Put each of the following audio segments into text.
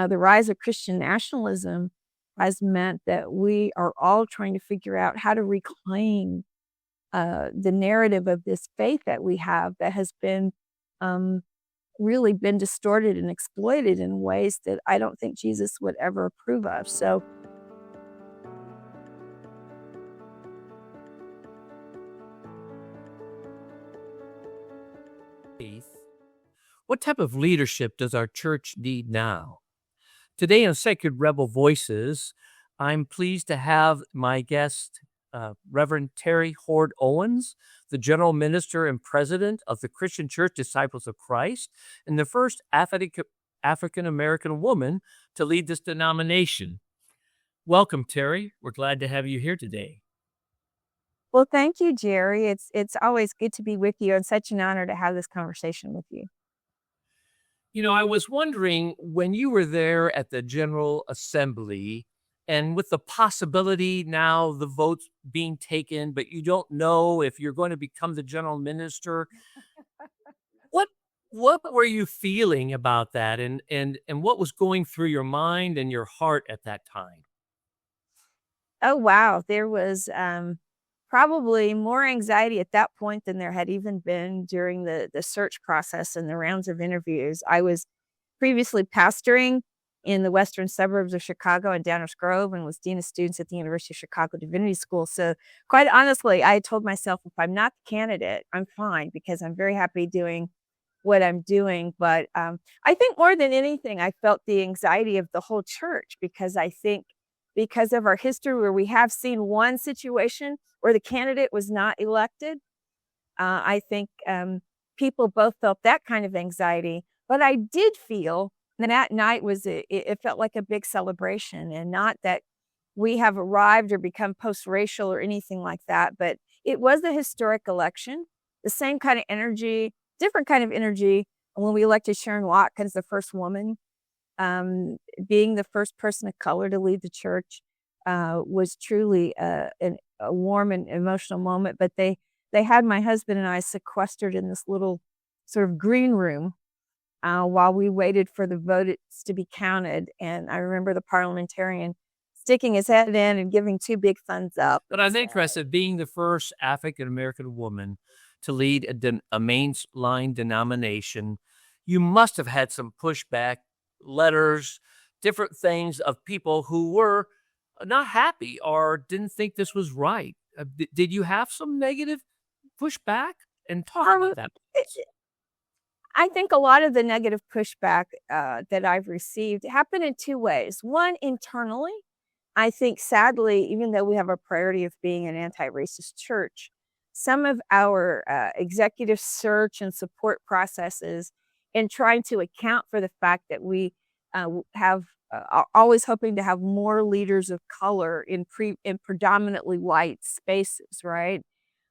The rise of Christian nationalism has meant that we are all trying to figure out how to reclaim the narrative of this faith that we have that has been really been distorted and exploited in ways that I don't think Jesus would ever approve of. So what type of leadership does our church need now? Today on Sacred Rebel Voices, I'm pleased to have my guest, Reverend Terri Hord Owens, the General Minister and President of the Christian Church Disciples of Christ, and the first African-American woman to lead this denomination. Welcome, Terri. We're glad to have you here today. Well, thank you, Jerry. It's always good to be with you, and such an honor to have this conversation with you. You know, I was wondering, when you were there at the General Assembly, and with the possibility now the votes being taken, but you don't know if you're going to become the general minister, what were you feeling about that, and what was going through your mind and your heart at that time? Oh, wow. There was probably more anxiety at that point than there had even been during the search process and the rounds of interviews. I was previously pastoring in the western suburbs of Chicago and Downers Grove, and was dean of students at the University of Chicago Divinity School. So quite honestly, I told myself, if I'm not the candidate, I'm fine, because I'm very happy doing what I'm doing. But I think more than anything, I felt the anxiety of the whole church, because I think because of our history where we have seen one situation where the candidate was not elected, I think people both felt that kind of anxiety. But I did feel that night it felt like a big celebration, and not that we have arrived or become post-racial or anything like that, but it was a historic election. The same kind of energy, different kind of energy when we elected Sharon Watkins, the first woman, being the first person of color to lead the church, was truly a warm and emotional moment. But they had my husband and I sequestered in this little sort of green room while we waited for the votes to be counted. And I remember the parliamentarian sticking his head in and giving two big thumbs up. But I think, Teresa, being the first African-American woman to lead a mainline denomination, you must have had some pushback, letters, different things of people who were not happy or didn't think this was right. Did you have some negative pushback? And talk about that. I think a lot of the negative pushback that I've received happened in two ways. One, internally. I think, sadly, even though we have a priority of being an anti-racist church, some of our executive search and support processes in trying to account for the fact that we are always hoping to have more leaders of color in predominantly white spaces, right?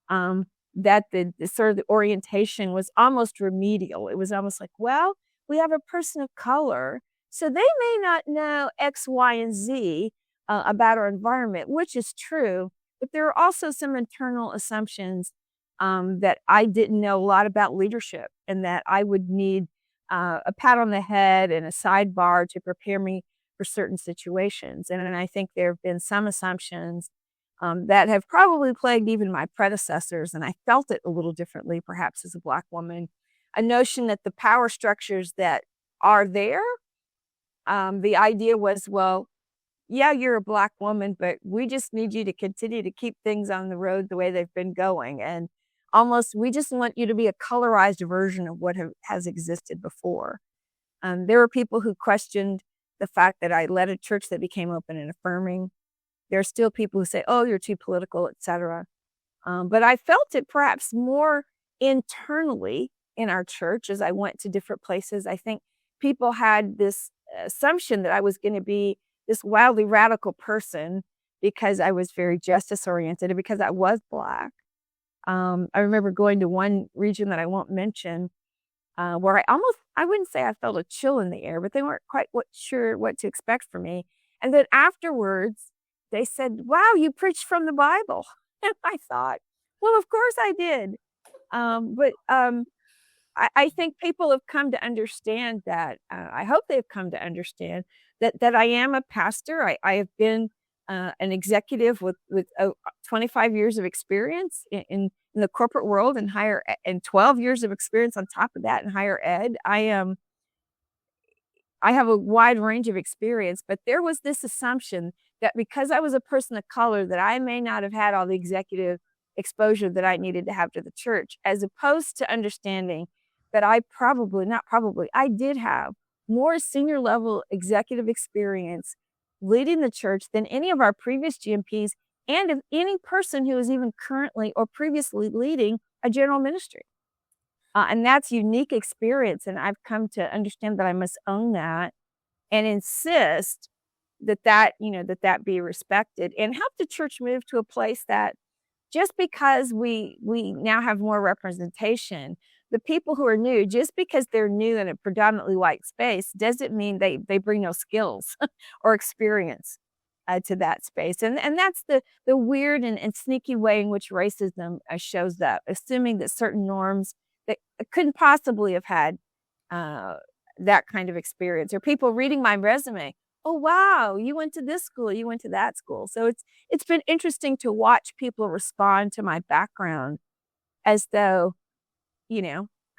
That the sort of the orientation was almost remedial. It was almost like, well, we have a person of color, so they may not know X, Y, and Z about our environment, which is true, but there are also some internal assumptions that I didn't know a lot about leadership, and that I would need a pat on the head and a sidebar to prepare me for certain situations. And I think there have been some assumptions that have probably plagued even my predecessors, and I felt it a little differently, perhaps as a Black woman. A notion that the power structures that are there, the idea was, well, yeah, you're a Black woman, but we just need you to continue to keep things on the road the way they've been going. And almost, we just want you to be a colorized version of what has existed before. There were people who questioned the fact that I led a church that became open and affirming. There are still people who say, oh, you're too political, etc. But I felt it perhaps more internally in our church as I went to different places. I think people had this assumption that I was going to be this wildly radical person because I was very justice oriented and because I was Black. I remember going to one region that I won't mention where I wouldn't say I felt a chill in the air, but they weren't quite sure what to expect from me. And then afterwards, they said, wow, you preached from the Bible. And I thought, well, of course I did. But I think people have come to understand that. I hope they've come to understand that I am a pastor. I have been an executive with 25 years of experience in the corporate world and and 12 years of experience on top of that in higher ed. I have a wide range of experience, but there was this assumption that because I was a person of color, that I may not have had all the executive exposure that I needed to have to the church, as opposed to understanding that I did have more senior level executive experience leading the church than any of our previous GMPs and of any person who is even currently or previously leading a general ministry. And that's unique experience, and I've come to understand that I must own that and insist that be respected and help the church move to a place that just because we now have more representation, the people who are new, just because they're new in a predominantly white space, doesn't mean they bring no skills or experience to that space. And that's the weird and sneaky way in which racism shows up, assuming that certain norms that couldn't possibly have had that kind of experience, or people reading my resume. Oh, wow, you went to this school, you went to that school. So it's been interesting to watch people respond to my background as though,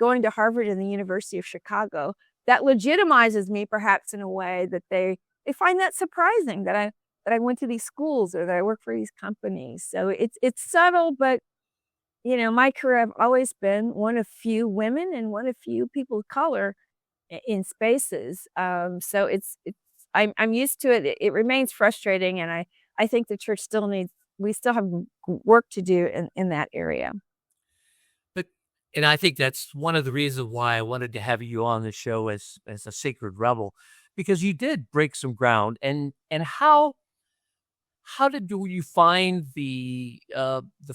going to Harvard and the University of Chicago, that legitimizes me perhaps in a way that they find that surprising that I went to these schools or that I work for these companies. So it's subtle, but my career, I've always been one of few women and one of few people of color in spaces. So I'm used to it. It remains frustrating, and I think the church we still have work to do in that area. And I think that's one of the reasons why I wanted to have you on the show as a sacred rebel, because you did break some ground. And how did you find the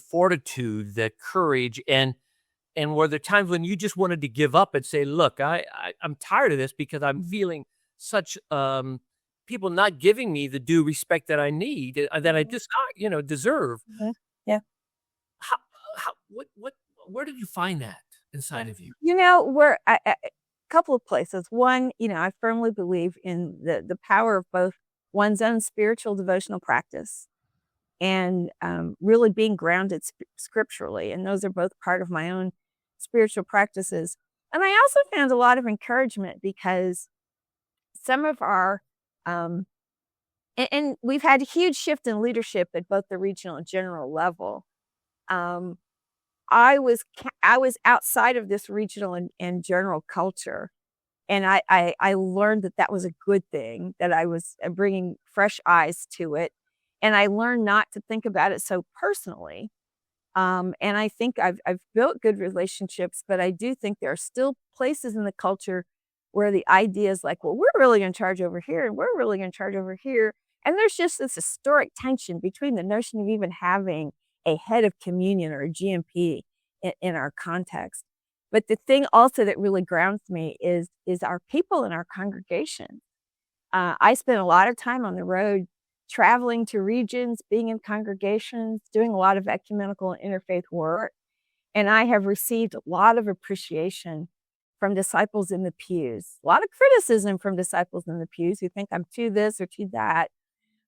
fortitude, the courage, and were there times when you just wanted to give up and say, look, I'm tired of this because I'm feeling such people not giving me the due respect that I need, that I just deserve. Mm-hmm. Yeah. Where did you find that inside of you? Where a couple of places. One, I firmly believe in the power of both one's own spiritual devotional practice and really being grounded scripturally. And those are both part of my own spiritual practices. And I also found a lot of encouragement because some of our, and we've had a huge shift in leadership at both the regional and general level. I was outside of this regional and general culture. And I learned that was a good thing, that I was bringing fresh eyes to it. And I learned not to think about it so personally. And I think I've built good relationships, but I do think there are still places in the culture where the idea is like, well, we're really in charge over here, and we're really in charge over here. And there's just this historic tension between the notion of even having a head of communion or a GMP in our context. But the thing also that really grounds me is our people in our congregation. I spent a lot of time on the road, traveling to regions, being in congregations, doing a lot of ecumenical and interfaith work. And I have received a lot of appreciation from disciples in the pews, a lot of criticism from disciples in the pews who think I'm too this or too that,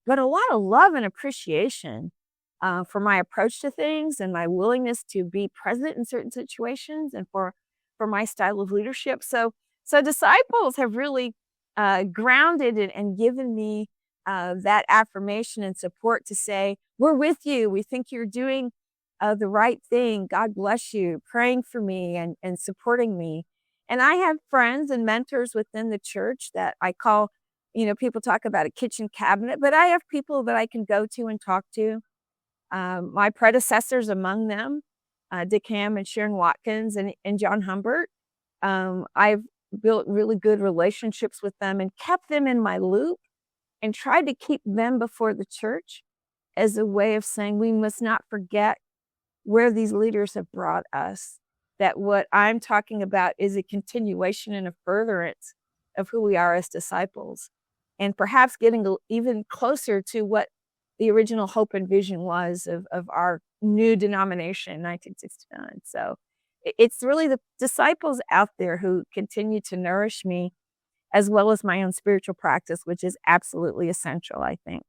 but a lot of love and appreciation for my approach to things and my willingness to be present in certain situations, and for my style of leadership. So disciples have really grounded and given me that affirmation and support to say, we're with you. We think you're doing the right thing. God bless you, praying for me and supporting me. And I have friends and mentors within the church that I call, people talk about a kitchen cabinet, but I have people that I can go to and talk to. My predecessors among them, Dick Ham and Sharon Watkins and John Humbert. I've built really good relationships with them and kept them in my loop and tried to keep them before the church as a way of saying we must not forget where these leaders have brought us, that what I'm talking about is a continuation and a furtherance of who we are as disciples, and perhaps getting even closer to what the original hope and vision was of our new denomination in 1969. So it's really the disciples out there who continue to nourish me, as well as my own spiritual practice, which is absolutely essential, I think.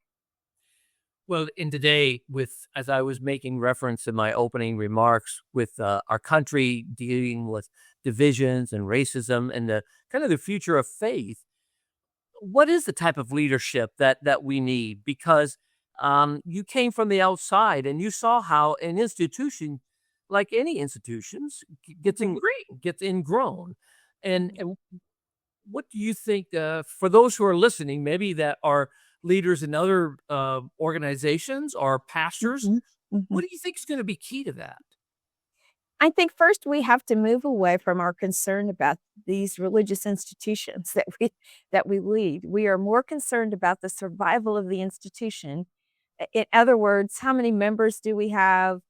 Well, in today, with as I was making reference in my opening remarks, with our country dealing with divisions and racism and the kind of the future of faith, what is the type of leadership that we need? Because you came from the outside and you saw how an institution, like any institutions, Right. gets ingrown. And what do you think for those who are listening, maybe that are leaders in other organizations or pastors? Mhm. Mhm. What do you think is going to be key to that? I think first we have to move away from our concern about these religious institutions that we lead. We are more concerned about the survival of the institution. In other words, how many members do we have?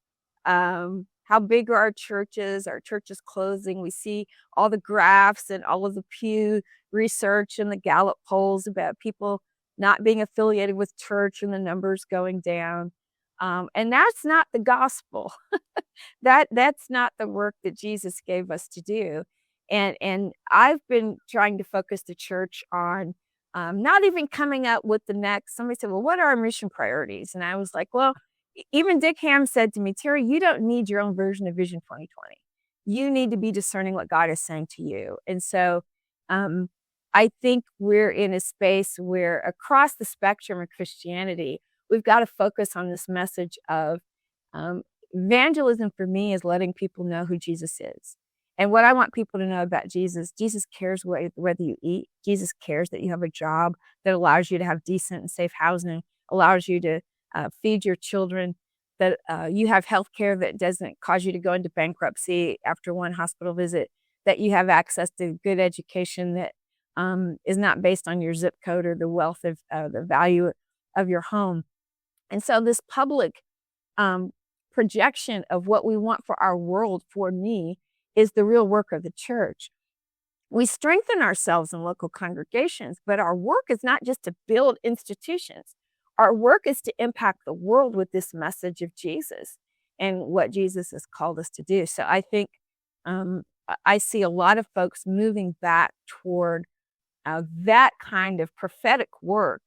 How big are our churches? Our churches closing. We see all the graphs and all of the Pew research and the Gallup polls about people not being affiliated with church and the numbers going down. And that's not the gospel. That's not the work that Jesus gave us to do. And I've been trying to focus the church on not even coming up with the next. Somebody said, "Well, what are our mission priorities?" And I was like, "Well, even Dick Ham said to me, Terri, you don't need your own version of Vision 2020. You need to be discerning what God is saying to you." And so, um, I think we're in a space where across the spectrum of Christianity, we've got to focus on this message of um, evangelism for me is letting people know who Jesus is. And what I want people to know about Jesus, Jesus cares whether you eat. Jesus cares that you have a job that allows you to have decent and safe housing, allows you to feed your children, that you have health care that doesn't cause you to go into bankruptcy after one hospital visit, that you have access to good education that is not based on your zip code or the wealth of the value of your home. And so this public um, projection of what we want for our world, for me, is the real work of the church. We strengthen ourselves in local congregations, but our work is not just to build institutions. Our work is to impact the world with this message of Jesus and what Jesus has called us to do. So I think I see a lot of folks moving back toward that kind of prophetic work.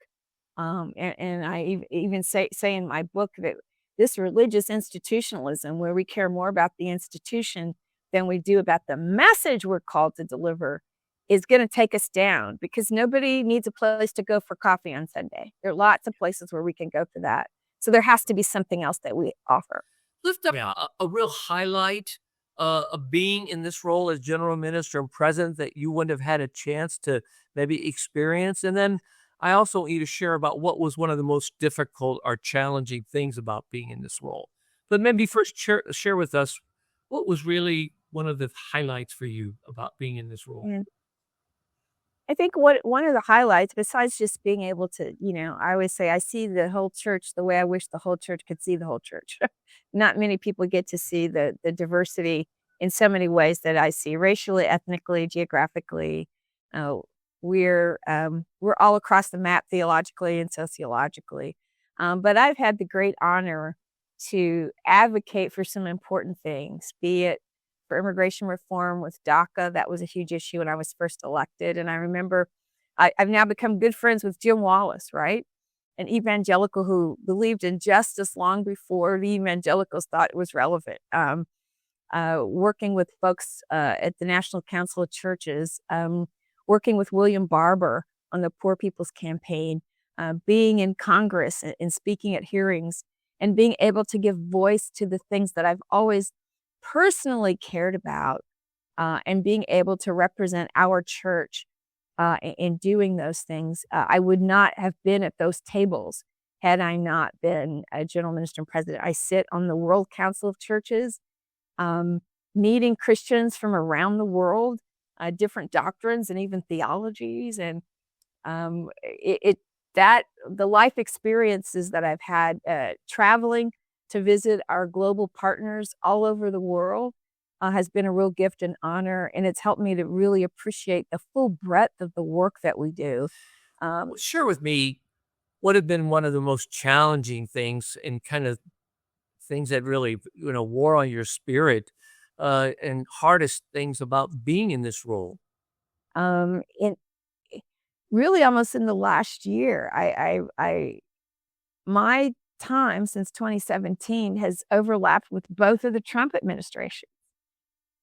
And I even say in my book that this religious institutionalism, where we care more about the institution than we do about the message we're called to deliver, is going to take us down, because nobody needs a place to go for coffee on Sunday. There are lots of places where we can go for that. So there has to be something else that we offer. Lift up a real highlight of being in this role as general minister and president that you wouldn't have had a chance to maybe experience. And then I also want you to share about what was one of the most difficult or challenging things about being in this role. But maybe first share with us what was really one of the highlights for you about being in this role. And I think what one of the highlights, besides just being able to, I always say I see the whole church the way I wish the whole church could see the whole church. Not many people get to see the diversity in so many ways that I see, racially, ethnically, geographically. Uh, we're all across the map theologically and sociologically. But I've had the great honor to advocate for some important things, be it for immigration reform with DACA. That was a huge issue when I was first elected. And I remember I've now become good friends with Jim Wallace, right? An evangelical who believed in justice long before the evangelicals thought it was relevant. Working with folks at the National Council of Churches, working with William Barber on the Poor People's Campaign, being in Congress and speaking at hearings, and being able to give voice to the things that I've always personally cared about, and being able to represent our church in doing those things. I would not have been at those tables had I not been a general minister and president. I sit on the World Council of Churches, meeting Christians from around the world, different doctrines and even theologies. And the life experiences that I've had traveling to visit our global partners all over the world has been a real gift and honor, and it's helped me to really appreciate the full breadth of the work that we do. Share with me what have been one of the most challenging things and kind of things that really wore on your spirit and hardest things about being in this role? In really almost in the last year, my time since 2017 has overlapped with both of the Trump administration.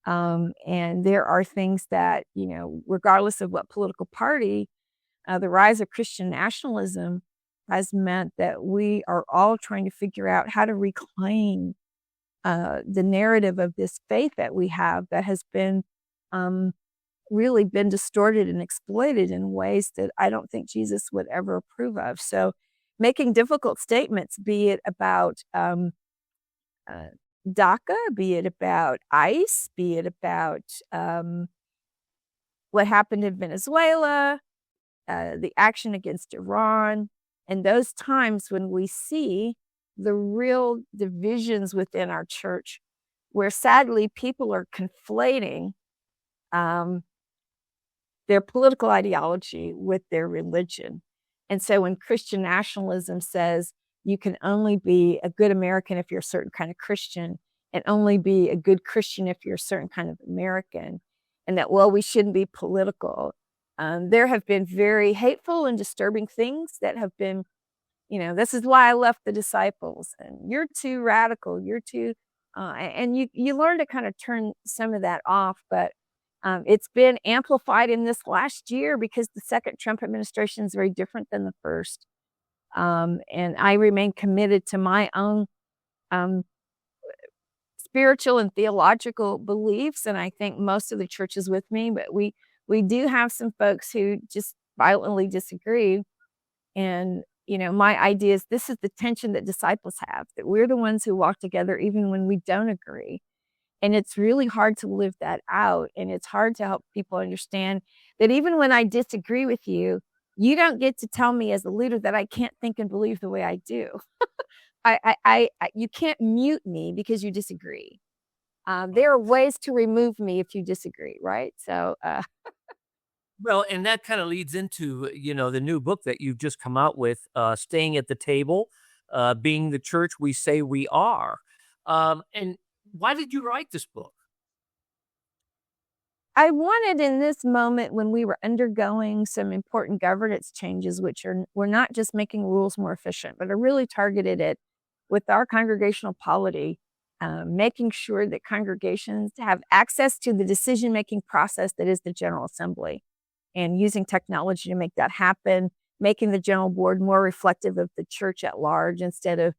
And there are things that, regardless of what political party, the rise of Christian nationalism has meant that we are all trying to figure out how to reclaim the narrative of this faith that we have that has been really been distorted and exploited in ways that I don't think Jesus would ever approve of. So making difficult statements, be it about uh, DACA, be it about ICE, be it about what happened in Venezuela, the action against Iran, and those times when we see the real divisions within our church, where sadly people are conflating their political ideology with their religion. And so when Christian nationalism says you can only be a good American if you're a certain kind of Christian, and only be a good Christian if you're a certain kind of American, and that, well, we shouldn't be political. There have been very hateful and disturbing things that have been, this is why I left the disciples, and you're too radical, you're too, and you learn to kind of turn some of that off, but it's been amplified in this last year because the second Trump administration is very different than the first. And I remain committed to my own spiritual and theological beliefs, and I think most of the church is with me, but we do have some folks who just violently disagree. And, my idea is this is the tension that disciples have, that we're the ones who walk together even when we don't agree. And it's really hard to live that out. And it's hard to help people understand that even when I disagree with you, you don't get to tell me as a leader that I can't think and believe the way I do. You can't mute me because you disagree. There are ways to remove me if you disagree, right? So, Well, and that kind of leads into, the new book that you've just come out with, Staying at the Table, Being the Church We Say We Are. And why did you write this book? I wanted in this moment when we were undergoing some important governance changes, which were not just making rules more efficient, but are really targeted at with our congregational polity, making sure that congregations have access to the decision-making process that is the General Assembly, and using technology to make that happen, making the General Board more reflective of the church at large instead of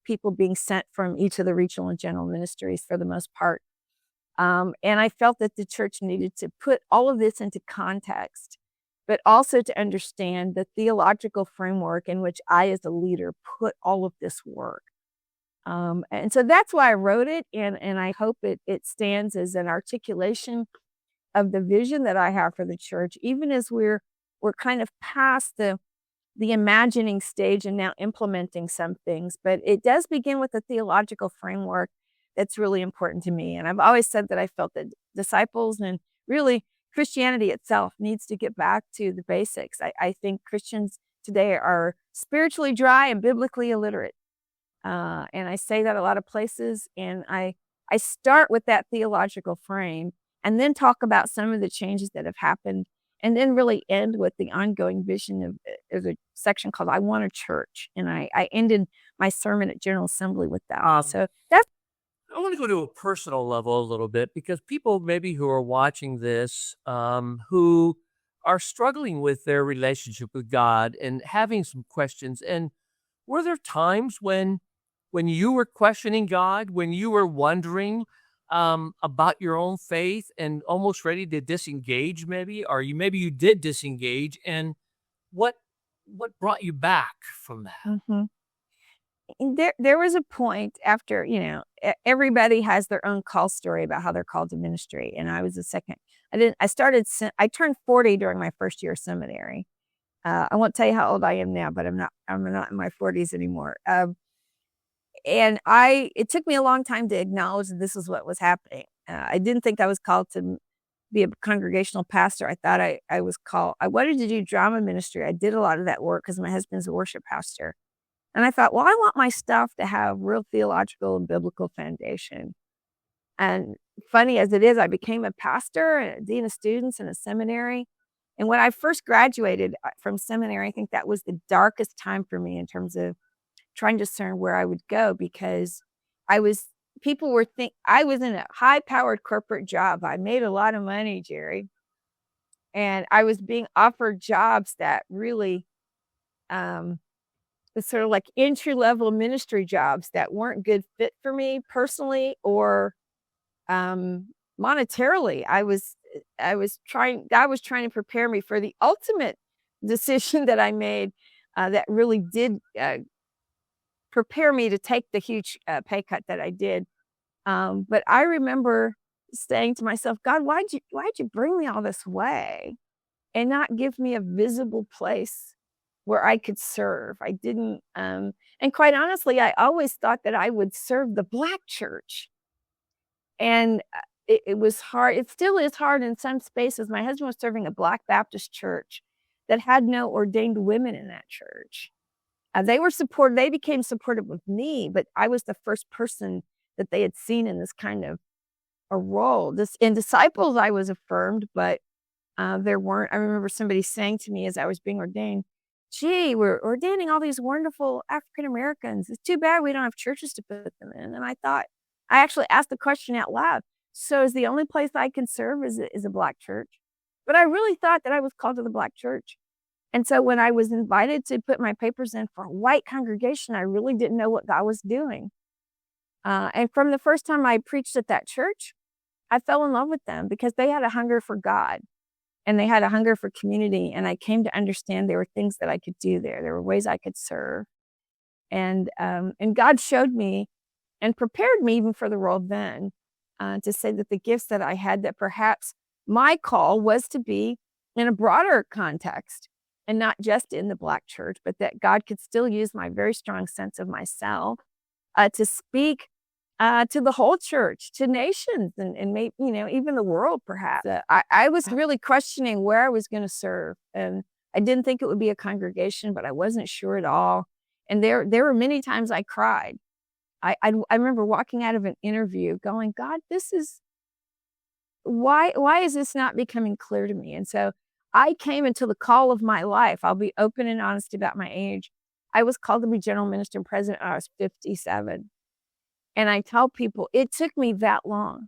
people being sent from each of the regional and general ministries for the most part. And I felt that the church needed to put all of this into context, but also to understand the theological framework in which I, as a leader, put all of this work. And so that's why I wrote it, and I hope it stands as an articulation of the vision that I have for the church, even as we're kind of past the imagining stage and now implementing some things. But it does begin with a theological framework that's really important to me. And I've always said that I felt that disciples and really Christianity itself needs to get back to the basics. I think Christians today are spiritually dry and biblically illiterate. And I say that a lot of places, and I start with that theological frame and then talk about some of the changes that have happened, and then really end with the ongoing vision of there's a section called I Want a Church. And I ended my sermon at General Assembly with that. So that's I want to go to a personal level a little bit, because people maybe who are watching this, who are struggling with their relationship with God and having some questions. And were there times when you were questioning God, when you were wondering about your own faith and almost ready to disengage, maybe, or maybe you did disengage, and what brought you back from that? There was a point after, everybody has their own call story about how they're called to ministry. And I was I turned 40 during my first year of seminary. I won't tell you how old I am now, but I'm not in my 40s anymore. And it took me a long time to acknowledge that this is what was happening. I didn't think I was called to be a congregational pastor. I thought I was called, I wanted to do drama ministry. I did a lot of that work because my husband's a worship pastor. And I thought, well, I want my stuff to have real theological and biblical foundation. And funny as it is, I became a pastor and a dean of students in a seminary. And when I first graduated from seminary, I think that was the darkest time for me in terms of trying to discern where I would go, because I was I was in a high-powered corporate job. I made a lot of money, Jerry, and I was being offered jobs that really was sort of like entry-level ministry jobs that weren't good fit for me personally or monetarily. God was trying to prepare me for the ultimate decision that I made that really did prepare me to take the huge pay cut that I did. But I remember saying to myself, God, why'd you bring me all this way and not give me a visible place where I could serve? I didn't, and quite honestly, I always thought that I would serve the Black church. And it was hard. It still is hard in some spaces. My husband was serving a Black Baptist church that had no ordained women in that church. They became supportive of me, but I was the first person that they had seen in this kind of a role. In disciples, I was affirmed, but there weren't. I remember somebody saying to me as I was being ordained, gee, we're ordaining all these wonderful African Americans. It's too bad we don't have churches to put them in. And I actually asked the question out loud. So is the only place I can serve is a Black church? But I really thought that I was called to the Black church. And so when I was invited to put my papers in for a white congregation, I really didn't know what God was doing. And from the first time I preached at that church, I fell in love with them because they had a hunger for God and they had a hunger for community. And I came to understand there were things that I could do there. There were ways I could serve. And God showed me and prepared me even for the role then to say that the gifts that I had, that perhaps my call was to be in a broader context and not just in the Black church, but that God could still use my very strong sense of myself to speak to the whole church, to nations, and maybe, even the world, perhaps. I was really questioning where I was going to serve. And I didn't think it would be a congregation, but I wasn't sure at all. And there were many times I cried. I remember walking out of an interview going, God, why is this not becoming clear to me? And so I came into the call of my life. I'll be open and honest about my age. I was called to be general minister and president when I was 57. And I tell people it took me that long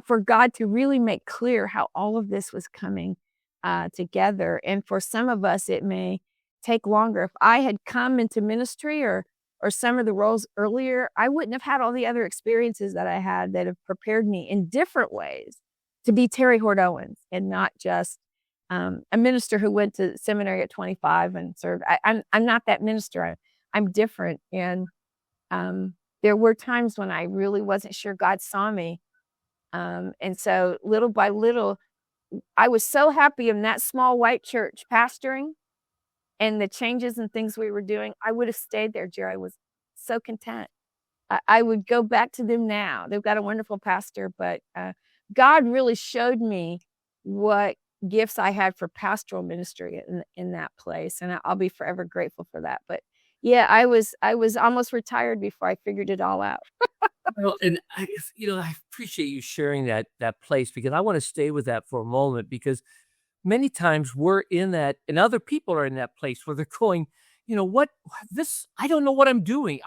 for God to really make clear how all of this was coming together. And for some of us, it may take longer. If I had come into ministry or some of the roles earlier, I wouldn't have had all the other experiences that I had that have prepared me in different ways to be Terri Hord Owens and not just a minister who went to seminary at 25 and served. I'm not that minister. I'm different. And there were times when I really wasn't sure God saw me. And so little by little, I was so happy in that small white church pastoring and the changes and things we were doing. I would have stayed there, Jerry. I was so content. I would go back to them now. They've got a wonderful pastor, but God really showed me what gifts I had for pastoral ministry in that place. And I'll be forever grateful for that. But yeah, I was almost retired before I figured it all out. Well, and I appreciate you sharing that place, because I want to stay with that for a moment, because many times we're in that, and other people are in that place where they're going, I don't know what I'm doing.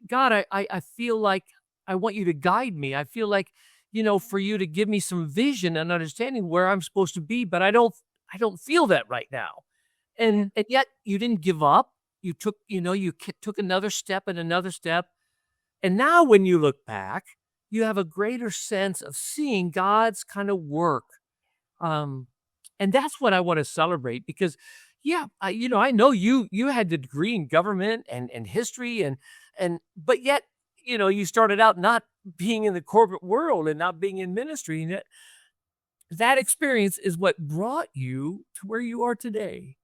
God, I feel like I want you to guide me. I feel like, for you to give me some vision and understanding where I'm supposed to be, but I don't feel that right now. And yet you didn't give up. You took another step and another step. And now when you look back, you have a greater sense of seeing God's kind of work. And that's what I want to celebrate, because I know you had the degree in government and history but yet, you started out not being in the corporate world and not being in ministry. And that experience is what brought you to where you are today.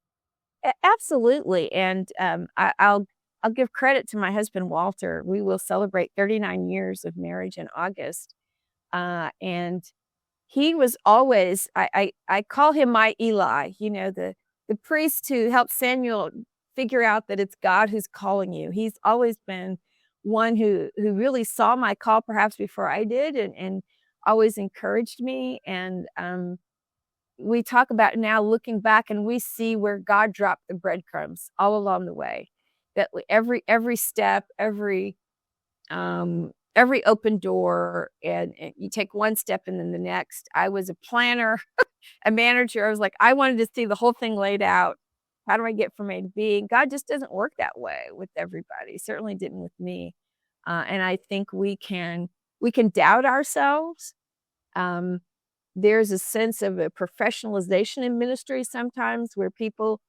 Absolutely. And I'll give credit to my husband, Walter. We will celebrate 39 years of marriage in August. And he was always, I call him my Eli, the priest who helped Samuel figure out that it's God who's calling you. He's always been one who really saw my call perhaps before I did, and always encouraged me. And we talk about now looking back, and we see where God dropped the breadcrumbs all along the way. That every step, every open door, and you take one step and then the next. I was a planner, a manager. I was like, I wanted to see the whole thing laid out. How do I get from A to B? And God just doesn't work that way with everybody. Certainly didn't with me. And I think we can doubt ourselves. There's a sense of a professionalization in ministry sometimes where people.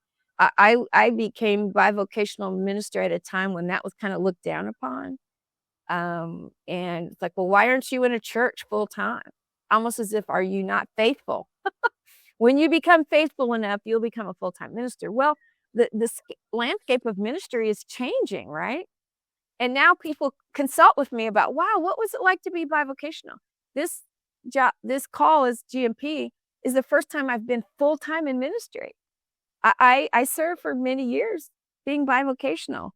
I became bivocational minister at a time when that was kind of looked down upon. And it's like, well, why aren't you in a church full time? Almost as if, are you not faithful? When you become faithful enough, you'll become a full-time minister. Well, the landscape of ministry is changing, right? And now people consult with me about, wow, what was it like to be bivocational? This job, this call as GMP is the first time I've been full-time in ministry. I served for many years being bivocational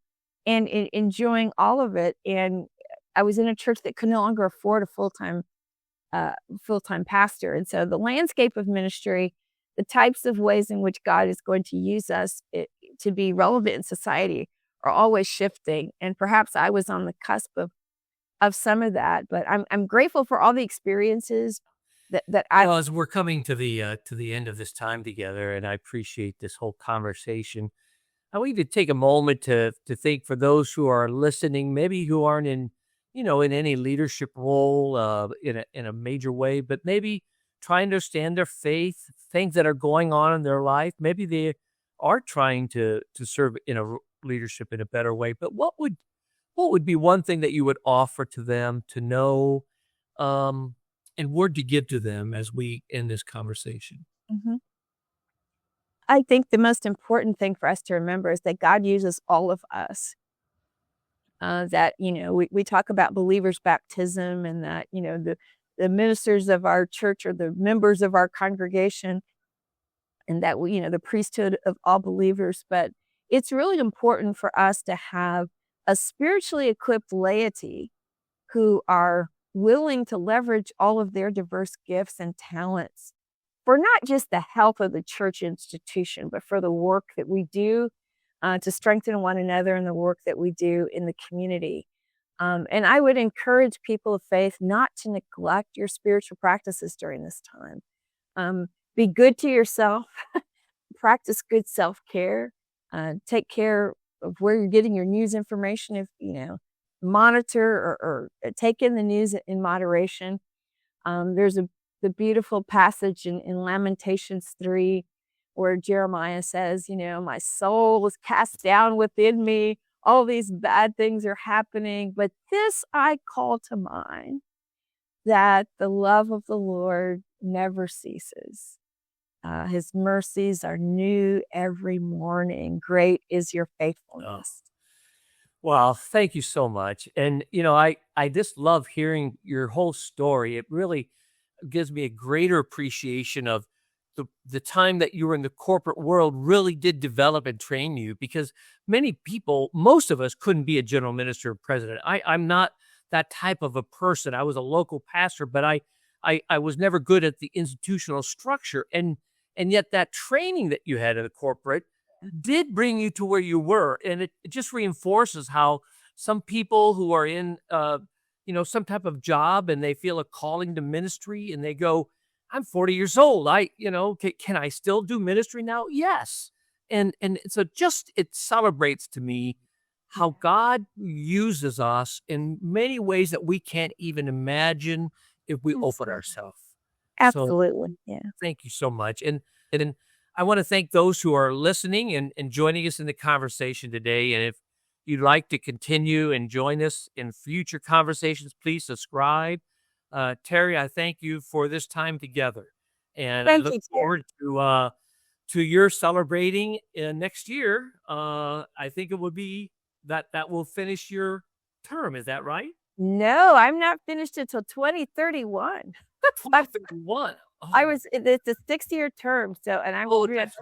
and enjoying all of it. And I was in a church that could no longer afford a full-time pastor. And so the landscape of ministry, the types of ways in which God is going to use us to be relevant in society are always shifting. And perhaps I was on the cusp of some of that, but I'm grateful for all the experiences that I. Well, as we're coming to the end of this time together, and I appreciate this whole conversation, I want you to take a moment to think for those who are listening, maybe who aren't in any leadership role in a major way, but maybe try and understand their faith, things that are going on in their life. Maybe they are trying to serve in a leadership in a better way. But what would be one thing that you would offer to them to know, and word to give to them as we end this conversation? Mhm. I think the most important thing for us to remember is that God uses all of us. That we talk about believers' baptism, and that the ministers of our church are the members of our congregation, and that the priesthood of all believers. But it's really important for us to have a spiritually equipped laity who are willing to leverage all of their diverse gifts and talents for not just the health of the church institution, but for the work that we do to strengthen one another in the work that we do in the community. And I would encourage people of faith not to neglect your spiritual practices during this time. Be good to yourself, practice good self-care, take care of where you're getting your news information. If monitor or take in the news in moderation. There's the beautiful passage in Lamentations 3 where Jeremiah says, my soul is cast down within me. All these bad things are happening, but this I call to mind, that the love of the Lord never ceases. His mercies are new every morning. Great is your faithfulness. Well, thank you so much. And, I just love hearing your whole story. It really gives me a greater appreciation of the time that you were in the corporate world really did develop and train you, because many people, most of us couldn't be a general minister or president. I'm not that type of a person. I was a local pastor, but I was never good at the institutional structure. And yet that training that you had in the corporate did bring you to where you were. And it just reinforces how some people who are in, some type of job and they feel a calling to ministry and they go, I'm 40 years old. Can I still do ministry now? Yes. And so it celebrates to me how God uses us in many ways that we can't even imagine if we open ourselves. Absolutely. So, thank you so much. And I want to thank those who are listening and joining us in the conversation today. And if you'd like to continue and join us in future conversations, please subscribe. Terri, I thank you for this time together. And I look forward to your celebrating next year. I think it would be that will finish your term. Is that right? No, I'm not finished until 2031. 2031. It's a 6-year term. So, and I was that's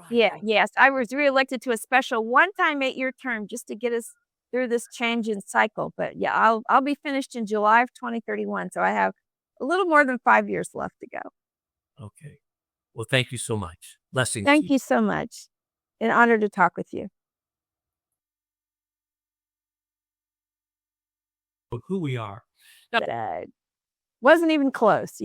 right. Yes, I was reelected to a special one-time 8-year term just to get us through this change in cycle. But yeah, I'll be finished in July of 2031. So I have a little more than 5 years left to go. Okay. Well, thank you so much. Blessings. Thank you so much. An honor to talk with you. Who we are. Wasn't even close,